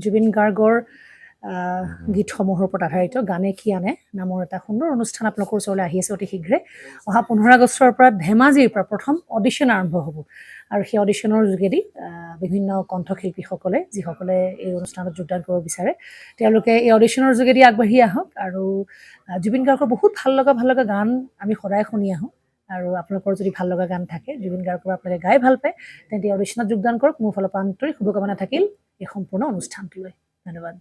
জুবিন গাৰ্গৰ গীতসমূহৰ ওপৰত আধাৰিত গানে কি আনে নামৰ এটা সুন্দৰ অনুষ্ঠান আপোনালোকৰ ওচৰলৈ আহি আছে অতি শীঘ্ৰে। অহা 15 আগষ্টৰ পৰা ধেমাজিৰ পৰা প্ৰথম অডিশ্যন আৰম্ভ হ'ব আৰু সেই অডিশ্যনৰ যোগেদি বিভিন্ন কণ্ঠশিল্পীসকলে যিসকলে এই অনুষ্ঠানত যোগদান কৰিব বিচাৰে তেওঁলোকে এই অডিশ্যনৰ যোগেদি আগবাঢ়ি আহক আৰু জুবিন গাৰ্গৰ বহুত ভাল লগা গান আমি সদায় শুনি আহোঁ আৰু আপোনালোকৰ যদি ভাল লগা গান থাকে জুবিন গাৰ্গৰ আপোনালোকে গাই ভাল পায় তেন্তে অডিশ্যনত যোগদান কৰক। মোৰ ফালৰ পৰা আন্তৰিক শুভকামনা থাকিল এই সম্পূৰ্ণ অনুষ্ঠানটোলৈ। ধন্যবাদ।